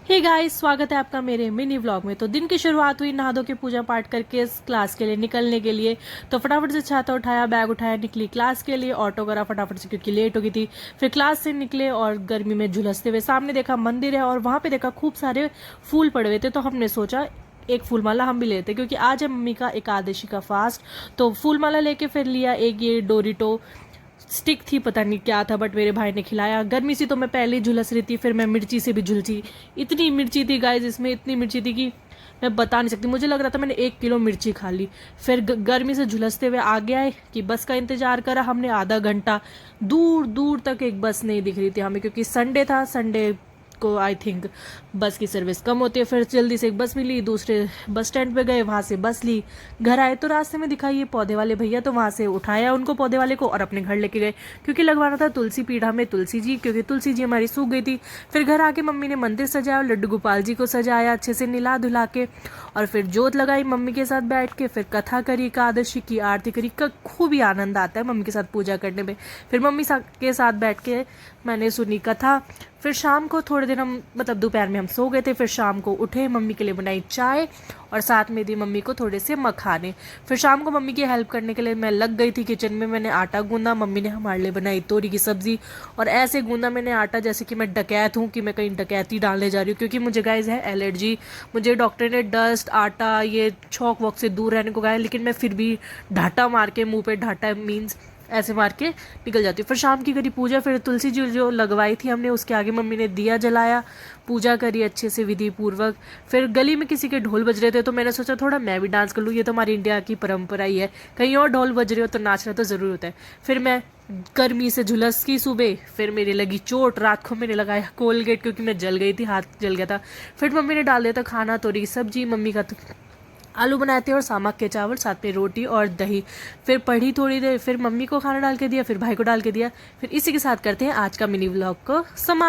Hey guys, स्वागत है आपका मेरे मिनी व्लॉग में। तो दिन की शुरुआत हुई नहा धो के पूजा पाठ करके इस क्लास के लिए निकलने के लिए। तो फटाफट से छाता उठाया, बैग उठाया, निकली क्लास के लिए। ऑटो करा फटाफट से क्योंकि लेट हो गई थी। फिर क्लास से निकले और गर्मी में झुलसते हुए सामने देखा मंदिर है और वहाँ पे देखा खूब सारे फूल पड़े हुए थे। तो हमने सोचा एक फूल माला हम भी लेते क्योंकि आज है मम्मी का एकादशी का फास्ट। तो फूल माला लेके फिर लिया एक ये डोरिटो स्टिक थी, पता नहीं क्या था, बट मेरे भाई ने खिलाया। गर्मी से तो मैं पहले ही झुलस रही थी, फिर मैं मिर्ची से भी झुलसी। इतनी मिर्ची थी गाइस, इसमें इतनी मिर्ची थी कि मैं बता नहीं सकती। मुझे लग रहा था मैंने 1 किलो मिर्ची खा ली। फिर गर्मी से झुलसते हुए आगे आए कि बस का इंतजार करा हमने आधा घंटा। दूर दूर तक एक बस नहीं दिख रही थी हमें क्योंकि संडे था। संडे को आई थिंक बस की सर्विस कम होती है। फिर जल्दी से एक बस मिली, दूसरे बस स्टैंड पे गए, वहाँ से बस ली। घर आए तो रास्ते में दिखाई ये पौधे वाले भैया, तो वहाँ से उठाया उनको पौधे वाले को और अपने घर लेके गए क्योंकि लगवाना था तुलसी पीढ़ा में तुलसी जी, क्योंकि तुलसी जी हमारी सूख गई थी। फिर घर आके मम्मी ने मंदिर सजाया, लड्डू गोपाल जी को सजाया अच्छे से निला धुला के, और फिर जोत लगाई मम्मी के साथ बैठ के। फिर कथा करी, एकादशी की आरती करी। खूब ही आनंद आता है मम्मी के साथ पूजा करने में। फिर मम्मी के साथ बैठ के मैंने सुनी कथा। फिर शाम को थोड़े दिन हम मतलब दोपहर में हम सो गए थे। फिर शाम को उठे, मम्मी के लिए बनाई चाय और साथ में दी मम्मी को थोड़े से मखाने। फिर शाम को मम्मी की हेल्प करने के लिए मैं लग गई थी किचन में। मैंने आटा गूंदा, मम्मी ने हमारे लिए बनाई तोरी की सब्जी, और ऐसे गूंदा मैंने आटा जैसे कि मैं डकैत हूँ, कि मैं कहीं डकैती डालने जा रही हूँ, क्योंकि मुझे गाइस है एलर्जी। मुझे डॉक्टर ने डस्ट, आटा, ये छौक वॉक से दूर रहने को कहा है, लेकिन मैं फिर भी ढाटा मार के, मुंह पे ढाटा मीन्स ऐसे मार के निकल जाती हूँ। फिर शाम की करी पूजा। फिर तुलसी जी जो लगवाई थी हमने, उसके आगे मम्मी ने दिया जलाया, पूजा करी अच्छे से विधि पूर्वक। फिर गली में किसी के ढोल बज रहे थे तो मैंने सोचा थोड़ा मैं भी डांस कर लूँ, ये तो हमारी इंडिया की परंपरा ही है, कहीं और ढोल बज रहे हो तो नाचना तो ज़रूर होता है। फिर मैं गर्मी से झुलस की सुबह। फिर मेरी लगी चोट, रात को मैंने लगाया कोलगेट क्योंकि मैं जल गई थी, हाथ जल गया था। फिर मम्मी ने डाल दिया था खाना, तोरी की सब्जी, मम्मी का आलू बनाए थे और सामक के चावल, साथ में रोटी और दही। फिर पढ़ी थोड़ी देर, फिर मम्मी को खाना डाल के दिया, फिर भाई को डाल के दिया। फिर इसी के साथ करते हैं आज का मिनी व्लॉग को समाप्त।